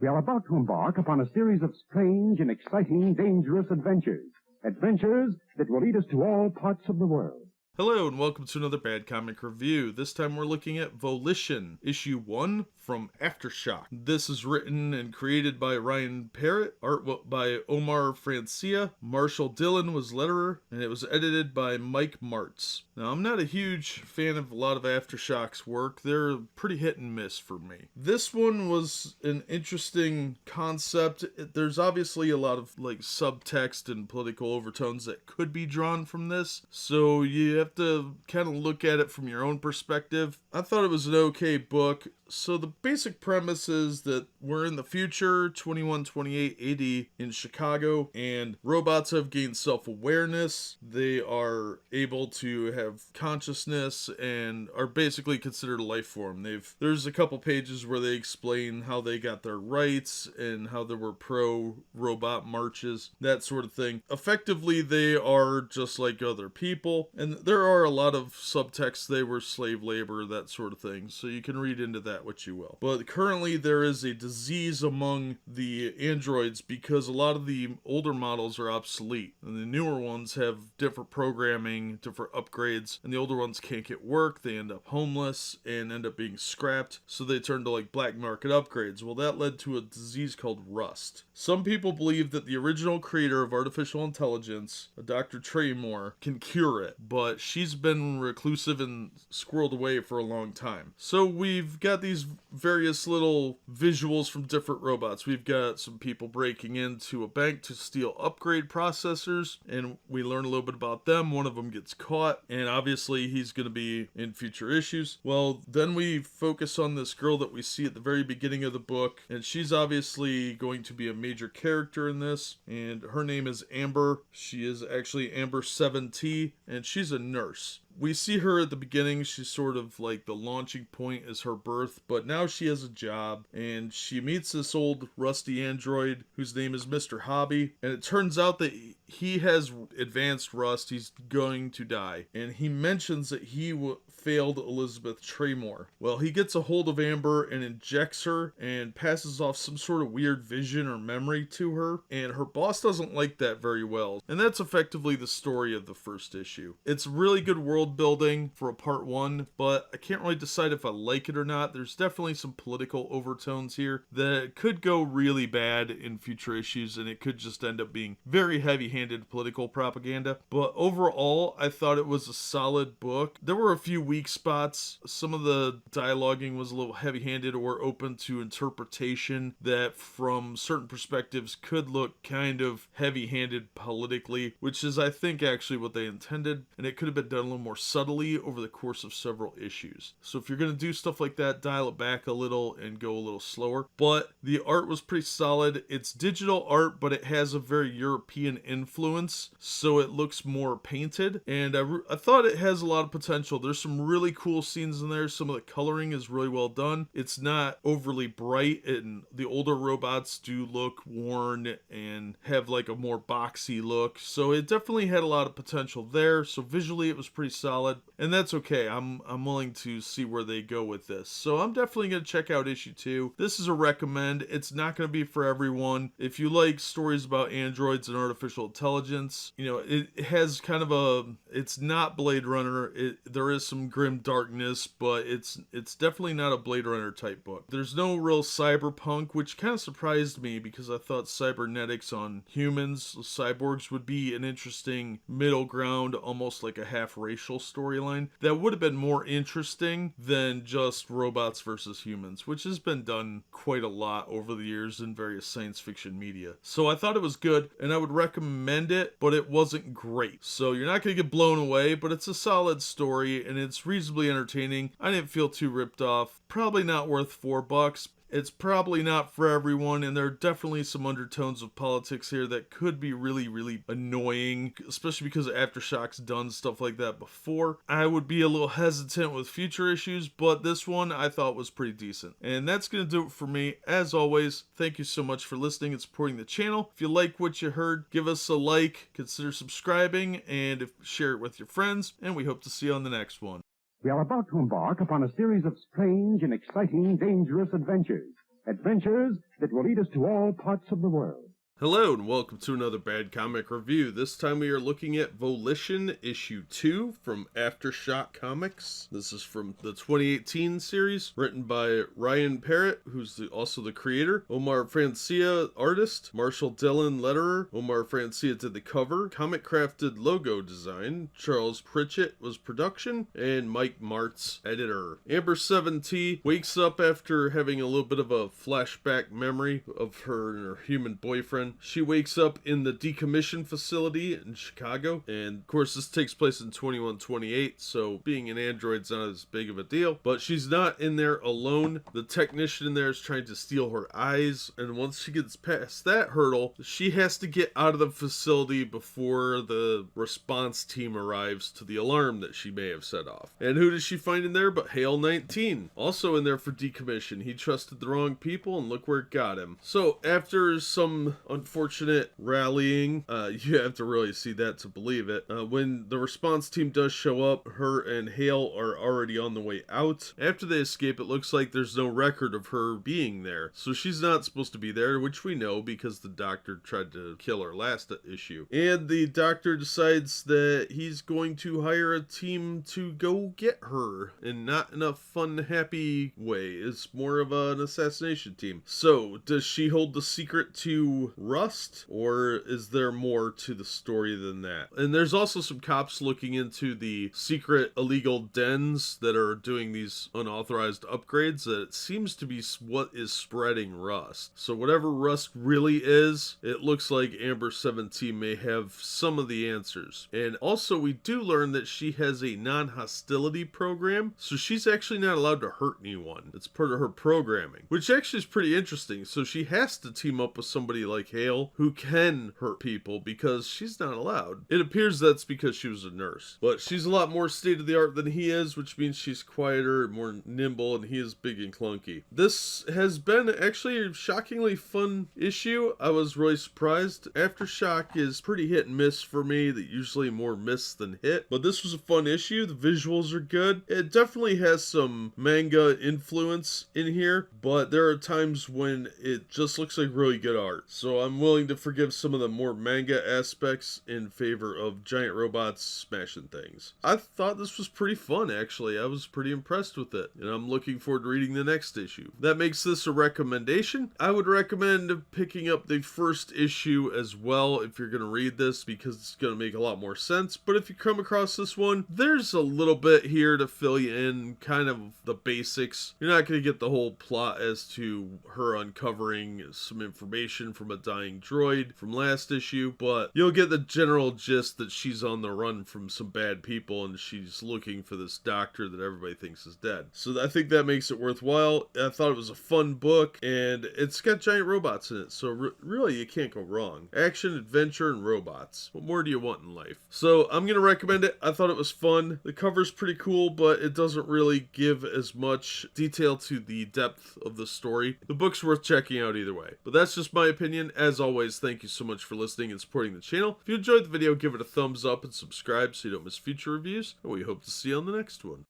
We are about to embark upon a series of strange and exciting, dangerous adventures. Adventures that will lead us to all parts of the world. Hello and welcome to another Bad Comic Review. This time we're looking at Volition, issue 1 from AfterShock. This is written and created by Ryan Parrott, art by Omar Francia, Marshall Dillon was letterer, and it was edited by Mike Martz. Now, I'm not a huge fan of a lot of AfterShock's work. They're pretty hit and miss for me. This one was an interesting concept. There's obviously a lot of subtext and political overtones that could be drawn from this, so you have to kind of look at it from your own perspective. I thought it was an okay book. So the basic premise is that we're in the future, 2128 AD in Chicago, and robots have gained self-awareness. They are able to have consciousness and are basically considered a life form. There's a couple pages where they explain how they got their rights and how there were pro-robot marches, that sort of thing. Effectively, they are just like other people, and there are a lot of subtext. They were slave labor, that sort of thing, so you can read into that what you will. But currently there is a disease among the androids because a lot of the older models are obsolete and the newer ones have different programming, different upgrades, and the older ones can't get work. They end up homeless and end up being scrapped, so they turn to black market upgrades. Well, that led to a disease called rust. Some people believe that the original creator of artificial intelligence, Dr. Traymore, can cure it, but she's been reclusive and squirreled away for a long time. So we've got these various little visuals from different robots. We've got some people breaking into a bank to steal upgrade processors, and we learn a little bit about them. One of them gets caught, and obviously he's going to be in future issues. Well, then we focus on this girl that we see at the very beginning of the book, and she's obviously going to be a major character in this, and her name is Amber. She is actually Amber 7T, and she's a nurse. We see her at the beginning. She's sort of like the launching point is her birth, but now she has a job and she meets this old rusty android whose name is Mr. Hobby, and it turns out that he has advanced rust. He's going to die, and he mentions that he failed Elizabeth Traymore. Well, he gets a hold of Amber and injects her and passes off some sort of weird vision or memory to her, and her boss doesn't like that very well, and that's effectively the story of the first issue. It's really good world building for a part 1, but I can't really decide if I like it or not. There's definitely some political overtones here that could go really bad in future issues, and it could just end up being very heavy-handed political propaganda. But overall, I thought it was a solid book. There were a few weak spots. Some of the dialoguing was a little heavy-handed or open to interpretation that from certain perspectives could look kind of heavy-handed politically, which is I think actually what they intended, and it could have been done a little more subtly over the course of several issues. So if you're going to do stuff like that, dial it back a little and go a little slower. But the art was pretty solid. It's digital art, but it has a very European influence, so it looks more painted, and I thought it has a lot of potential. There's some really cool scenes in there. Some of the coloring is really well done. It's not overly bright, and the older robots do look worn and have a more boxy look, so it definitely had a lot of potential there. So visually it was pretty solid, and that's okay. I'm willing to see where they go with this, so I'm definitely going to check out issue 2. This is a recommend. It's not going to be for everyone. If you like stories about androids and artificial intelligence, it has kind of it's not Blade Runner. There is some grim darkness, but it's definitely not a Blade Runner type book. There's no real cyberpunk, which kind of surprised me because I thought cybernetics on humans, cyborgs, would be an interesting middle ground, almost like a half racial storyline that would have been more interesting than just robots versus humans, which has been done quite a lot over the years in various science fiction media. So I thought it was good, and I would recommend it, but it wasn't great. So you're not going to get blown away, but it's a solid story, and it's reasonably entertaining. I didn't feel too ripped off. Probably not worth $4. It's probably not for everyone, and there are definitely some undertones of politics here that could be really, really annoying, especially because AfterShock's done stuff like that before. I would be a little hesitant with future issues, but this one I thought was pretty decent. And that's going to do it for me. As always, thank you so much for listening and supporting the channel. If you like what you heard, give us a like, consider subscribing, and share it with your friends, and we hope to see you on the next one. We are about to embark upon a series of strange and exciting, dangerous adventures. Adventures that will lead us to all parts of the world. Hello and welcome to another Bad Comic Review. This time we are looking at Volition issue 2 from AfterShock Comics. This is from the 2018 series, written by Ryan Parrott, who's also the creator, Omar Francia, artist, Marshall Dillon, letterer. Omar Francia did the cover, comic crafted logo design, Charles Pritchett was production, and Mike Martz, editor. Amber 7T wakes up after having a little bit of a flashback memory of her and her human boyfriend. She wakes up in the decommission facility in Chicago, and of course this takes place in 2128, so being an android's not as big of a deal, but she's not in there alone. The technician in there is trying to steal her eyes, and once she gets past that hurdle, she has to get out of the facility before the response team arrives to the alarm that she may have set off. And who does she find in there but Hale 19, also in there for decommission. He trusted the wrong people, and look where it got him. So after some unfortunate rallying, you have to really see that to believe it. When the response team does show up, her and Hale are already on the way out. After they escape, it looks like there's no record of her being there, so she's not supposed to be there, which we know because the doctor tried to kill her last issue. And the doctor decides that he's going to hire a team to go get her, and not in a fun, happy way. It's more of an assassination team. So, does she hold the secret to Rust, or is there more to the story than that? And there's also some cops looking into the secret illegal dens that are doing these unauthorized upgrades that it seems to be what is spreading Rust. So whatever Rust really is, it looks like Amber 17 may have some of the answers. And also we do learn that she has a non-hostility program, so she's actually not allowed to hurt anyone. It's part of her programming, which actually is pretty interesting. So she has to team up with somebody like Hale, who can hurt people, because she's not allowed. It appears that's because she was a nurse, but she's a lot more state-of-the-art than he is, which means she's quieter and more nimble, and he is big and clunky. This has been actually a shockingly fun issue. I was really surprised. Aftershock is pretty hit and miss for me, that usually more miss than hit, but this was a fun issue. The visuals are good. It definitely has some manga influence in here, but there are times when it just looks like really good art. So I'm willing to forgive some of the more manga aspects in favor of giant robots smashing things. I thought this was pretty fun, actually. I was pretty impressed with it, and I'm looking forward to reading the next issue. That makes this a recommendation. I would recommend picking up the first issue as well if you're going to read this, because it's going to make a lot more sense. But if you come across this one, there's a little bit here to fill you in, kind of the basics. You're not going to get the whole plot as to her uncovering some information from a dying droid from last issue, but you'll get the general gist that she's on the run from some bad people, and she's looking for this doctor that everybody thinks is dead. So I think that makes it worthwhile. I thought it was a fun book, and it's got giant robots in it, so really you can't go wrong. Action, adventure, and robots. What more do you want in life? So I'm going to recommend it. I thought it was fun. The cover's pretty cool, but it doesn't really give as much detail to the depth of the story. The book's worth checking out either way. But that's just my opinion. As always, thank you so much for listening and supporting the channel. If you enjoyed the video, give it a thumbs up and subscribe so you don't miss future reviews, and we hope to see you on the next one.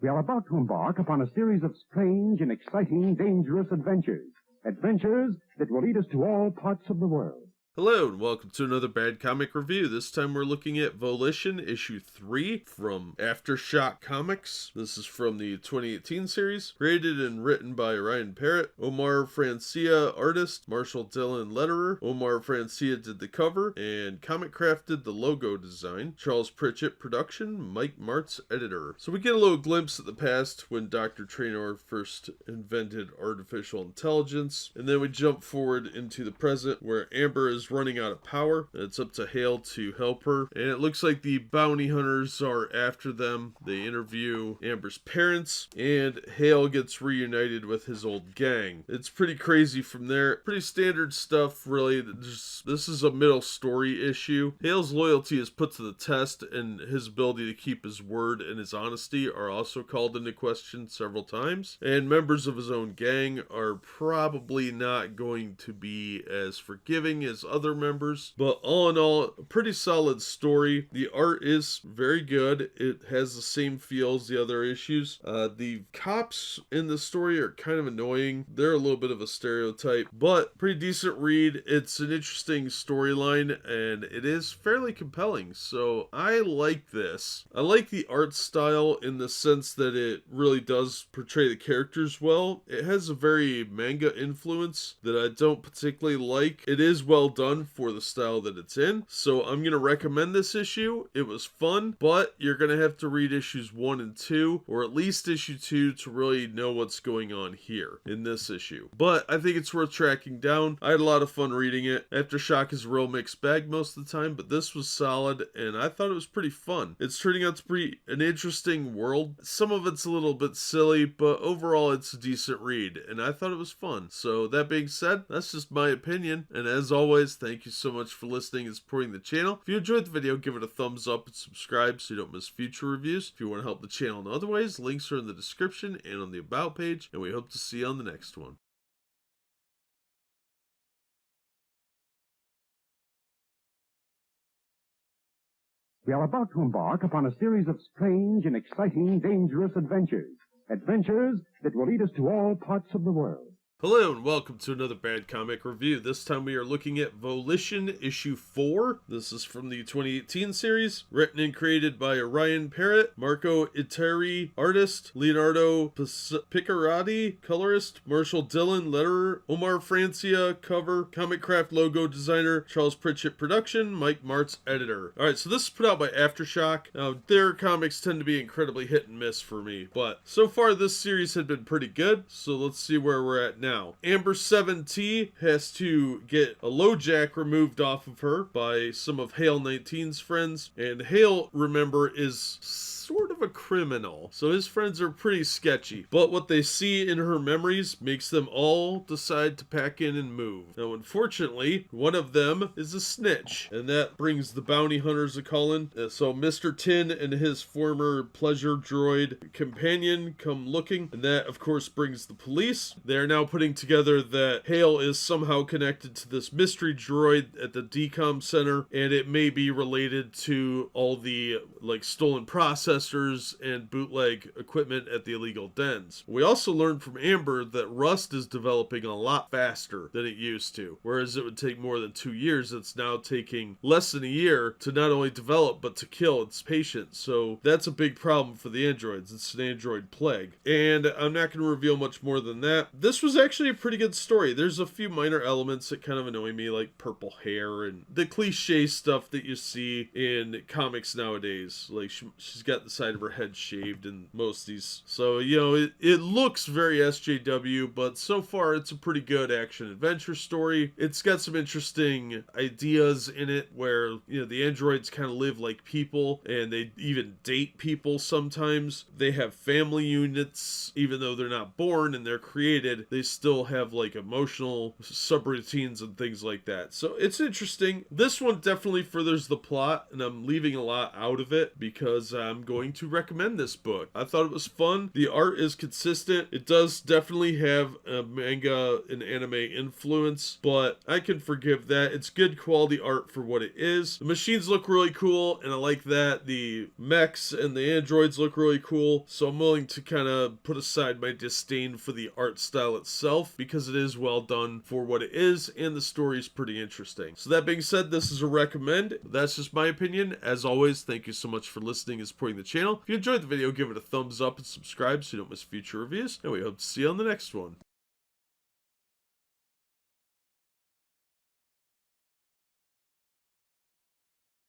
We are about to embark upon a series of strange and exciting, dangerous adventures. Adventures that will lead us to all parts of the world. Hello and welcome to another Bad Comic Review. This time we're looking at Volition issue 3 from AfterShock Comics. This is from the 2018 series, created and written by Ryan Parrott, Omar Francia, artist, Marshall Dillon, letterer. Omar Francia did the cover, and comic crafted the logo design. Charles Pritchett, production, Mike Martz, editor. So we get a little glimpse at the past when Dr. Traynor first invented artificial intelligence, and then we jump forward into the present where Amber is running out of power. It's up to Hale to help her, and it looks like the bounty hunters are after them. They interview Amber's parents, and Hale gets reunited with his old gang. It's pretty crazy from there. Pretty standard stuff, really. This is a middle story issue. Hale's loyalty is put to the test, and his ability to keep his word and his honesty are also called into question several times. And members of his own gang are probably not going to be as forgiving as other members. But all in all, a pretty solid story. The art is very good. It has the same feel as the other issues. The cops in the story are kind of annoying. They're a little bit of a stereotype, but pretty decent read. It's an interesting storyline, and it is fairly compelling, so I like this. I like the art style in the sense that it really does portray the characters well. It has a very manga influence that I don't particularly like. It is well done for the style that it's in, so I'm going to recommend this issue. It was fun, but you're going to have to read issues 1 and 2, or at least issue 2, to really know what's going on here in this issue. But I think it's worth tracking down. I had a lot of fun reading it. AfterShock is a real mixed bag most of the time, but this was solid, and I thought it was pretty fun. It's turning out to be an interesting world. Some of it's a little bit silly, but overall it's a decent read, and I thought it was fun. So that being said, that's just my opinion, and as always, thank you so much for listening and supporting the channel. If you enjoyed the video, give it a thumbs up and subscribe so you don't miss future reviews. If you want to help the channel in other ways, links are in the description and on the About page, and we hope to see you on the next one. We are about to embark upon a series of strange and exciting, dangerous adventures. Adventures that will lead us to all parts of the world. Hello and welcome to another Bad Comic Review. This time we are looking at Volition issue 4. This is from the 2018 series, written and created by Ryan Parrott, Marco Iteri, artist, Leonardo Piccarati, colorist, Marshall Dillon, letterer, Omar Francia, cover, Comic Craft logo designer, Charles Pritchett production, Mike Martz editor. Alright, so this is put out by AfterShock. Now, their comics tend to be incredibly hit and miss for me, but so far this series had been pretty good, so let's see where we're at now. Amber 7T has to get a low jack removed off of her by some of Hale 19's friends, and Hale, remember, is sort of a criminal, so his friends are pretty sketchy, but what they see in her memories makes them all decide to pack in and move. Now unfortunately, one of them is a snitch, and that brings the bounty hunters a calling. So Mr. Tin and his former pleasure droid companion come looking, and that of course brings the police. They are now putting together that Hale is somehow connected to this mystery droid at the decom center, and it may be related to all the stolen processors and bootleg equipment at the illegal dens. We also learned from Amber that Rust is developing a lot faster than it used to. Whereas it would take more than 2 years, it's now taking less than a year to not only develop but to kill its patients. So that's a big problem for the androids. It's an android plague. And I'm not going to reveal much more than that. This was actually a pretty good story. There's a few minor elements that kind of annoy me, like purple hair and the cliche stuff that you see in comics nowadays. Like she's got the side of her head shaved in most of these. So, you know, it looks very SJW, but so far it's a pretty good action-adventure story. It's got some interesting ideas in it where, you know, the androids kind of live like people, and they even date people sometimes. They have family units, even though they're not born and they're created, they still have like emotional subroutines and things like that. So it's interesting. This one definitely furthers the plot, and I'm leaving a lot out of it because I'm going to recommend this book. I thought it was fun. The art is consistent. It does definitely have a manga and anime influence, but I can forgive that. It's good quality art for what it is. The machines look really cool, and I like that. The mechs and the androids look really cool, so I'm willing to kind of put aside my disdain for the art style itself because it is well done for what it is, and the story is pretty interesting. So that being said, this is a recommend. That's just my opinion. As always, thank you so much for listening and supporting the channel. If you enjoyed the video, give it a thumbs up and subscribe so you don't miss future reviews, and we hope to see you on the next one.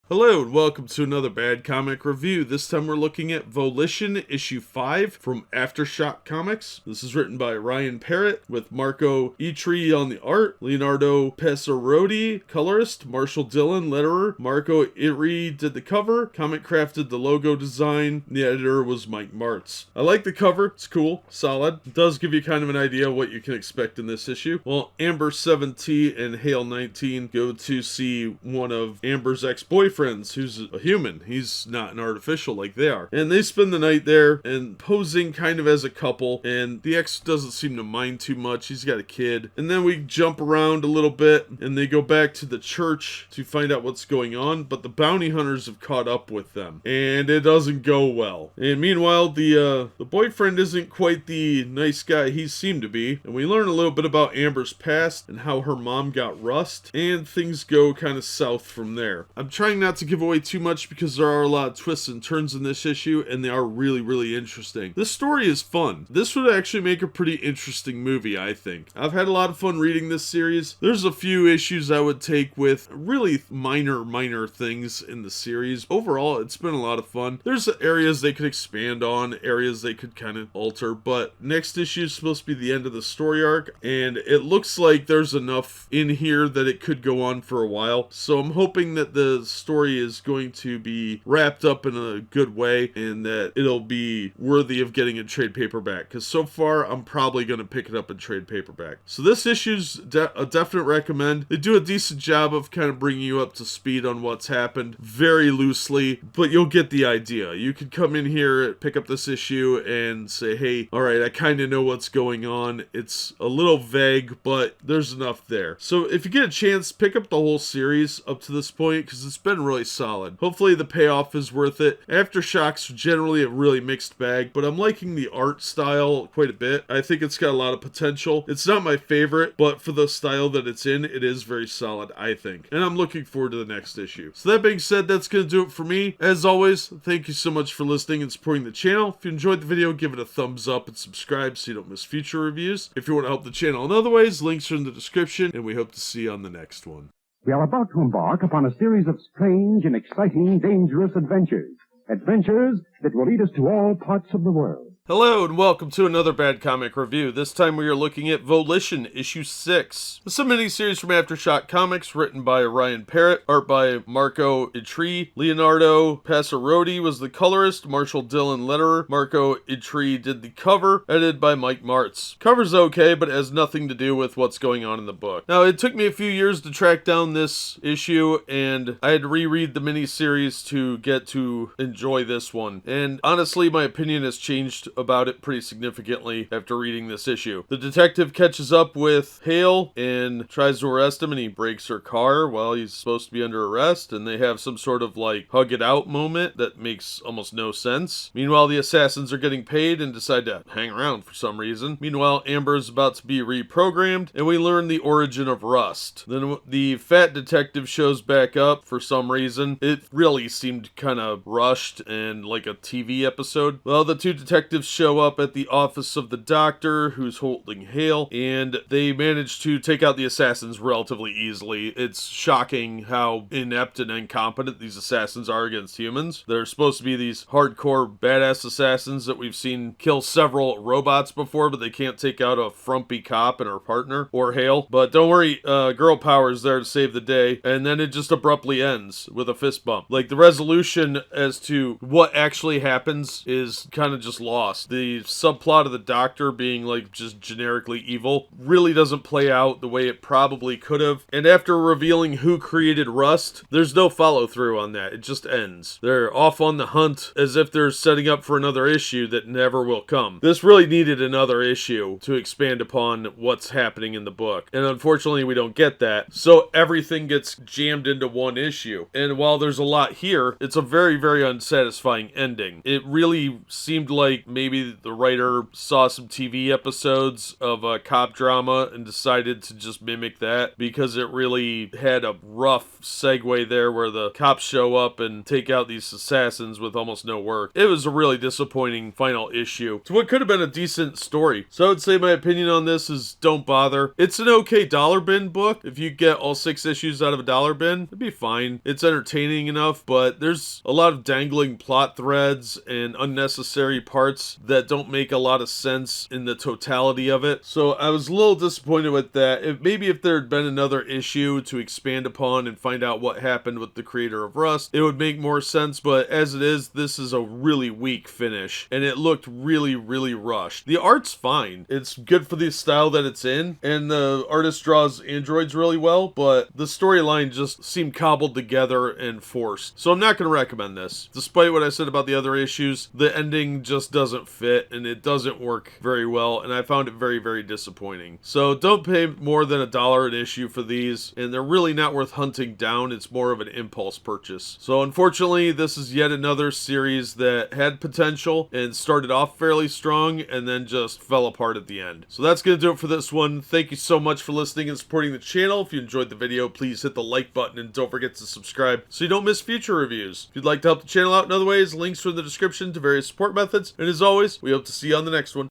Hello and welcome to another Bad Comic Review. This time we're looking at Volition issue 5 from AfterShock Comics. This is written by Ryan Parrott with Marco Itri on the art, Leonardo Pesarodi, colorist, Marshall Dillon, letterer, Marco Itri did the cover, Comic Craft did the logo design, the editor was Mike Martz. I like the cover, it's cool, solid. It does give you kind of an idea what you can expect in this issue. Well, Amber 7T and Hale 19 go to see one of Amber's ex-boyfriends boyfriends, who's a human. He's not an artificial like they are. And they spend the night there and posing kind of as a couple, and the ex doesn't seem to mind too much. He's got a kid. And then we jump around a little bit, and they go back to the church to find out what's going on, but the bounty hunters have caught up with them, and it doesn't go well. And meanwhile, the boyfriend isn't quite the nice guy he seemed to be, and we learn a little bit about Amber's past and how her mom got rust, and things go kind of south from there. I'm trying not to give away too much because there are a lot of twists and turns in this issue, and they are really, really interesting. This story is fun. This would actually make a pretty interesting movie, I think. I've had a lot of fun reading this series. There's a few issues I would take with really minor things in the series. Overall, it's been a lot of fun. There's areas they could expand on, areas they could kind of alter, but next issue is supposed to be the end of the story arc, and it looks like there's enough in here that it could go on for a while. So I'm hoping that the story is going to be wrapped up in a good way and that it'll be worthy of getting a trade paperback, because so far I'm probably going to pick it up in trade paperback. So this issue's a definite recommend. They do a decent job of kind of bringing you up to speed on what's happened very loosely, but you'll get the idea. You could come in here, pick up this issue, and say, hey, alright, I kind of know what's going on. It's a little vague, but there's enough there. So if you get a chance, pick up the whole series up to this point, because it's been really solid. Hopefully the payoff is worth it. AfterShock's generally a really mixed bag, but I'm liking the art style quite a bit. I think it's got a lot of potential. It's not my favorite, but for the style that it's in, it is very solid, I think. And I'm looking forward to the next issue. So that being said, that's going to do it for me. As always, thank you so much for listening and supporting the channel. If you enjoyed the video, give it a thumbs up and subscribe so you don't miss future reviews. If you want to help the channel in other ways, links are in the description, and we hope to see you on the next one. We are about to embark upon a series of strange and exciting, dangerous adventures. Adventures that will lead us to all parts of the world. Hello and welcome to another Bad Comic Review. This time we are looking at Volition, issue 6. This is a miniseries from AfterShock Comics, written by Ryan Parrott, art by Marco Itri. Leonardo Passarotti was the colorist, Marshall Dillon letterer. Marco Itri did the cover, edited by Mike Martz. Cover's okay, but it has nothing to do with what's going on in the book. Now, it took me a few years to track down this issue, and I had to reread the miniseries to get to enjoy this one. And honestly, my opinion has changed about it pretty significantly after reading this issue. The detective catches up with Hale and tries to arrest him, and he breaks her car while he's supposed to be under arrest, and they have some sort of like hug it out moment that makes almost no sense. Meanwhile, the assassins are getting paid and decide to hang around for some reason. Meanwhile, Amber is about to be reprogrammed, and we learn the origin of rust. Then the fat detective shows back up for some reason. It really seemed kind of rushed and like a TV episode. Well, the two detectives show up at the office of the doctor who's holding Hale, and they manage to take out the assassins relatively easily. It's shocking how inept and incompetent these assassins are against humans. They're supposed to be these hardcore badass assassins that we've seen kill several robots before, but they can't take out a frumpy cop and her partner, or Hale. But don't worry, girl power is there to save the day, and then it just abruptly ends with a fist bump. Like, the resolution as to what actually happens is kind of just lost. The subplot of the doctor being like just generically evil really doesn't play out the way it probably could have. And after revealing who created Rust, there's no follow through on that. It just ends. They're off on the hunt as if they're setting up for another issue that never will come. This really needed another issue to expand upon what's happening in the book. And unfortunately, we don't get that. So everything gets jammed into one issue. And while there's a lot here, it's a very, very unsatisfying ending. It really seemed like maybe the writer saw some TV episodes of a cop drama and decided to just mimic that, because it really had a rough segue there where the cops show up and take out these assassins with almost no work. It was a really disappointing final issue to what could have been a decent story. So I would say my opinion on this is don't bother. It's an okay dollar bin book. If you get all 6 issues out of a dollar bin, it'd be fine. It's entertaining enough, but there's a lot of dangling plot threads and unnecessary parts parts that don't make a lot of sense in the totality of it. So I was a little disappointed with that. Maybe if there had been another issue to expand upon and find out what happened with the creator of Rust, it would make more sense, but as it is, this is a really weak finish, and it looked really, really rushed. The art's fine. It's good for the style that it's in, and the artist draws androids really well, but the storyline just seemed cobbled together and forced. So I'm not going to recommend this. Despite what I said about the other issues, the ending just doesn't fit, and it doesn't work very well, and I found it very, very disappointing. So don't pay more than $1 an issue for these, and they're really not worth hunting down. It's more of an impulse purchase. So unfortunately, this is yet another series that had potential and started off fairly strong and then just fell apart at the end. So that's going to do it for this one. Thank you so much for listening and supporting the channel. If you enjoyed the video, please hit the like button and don't forget to subscribe so you don't miss future reviews. If you'd like to help the channel out in other ways, links are in the description to various support methods. And as always, we hope to see you on the next one.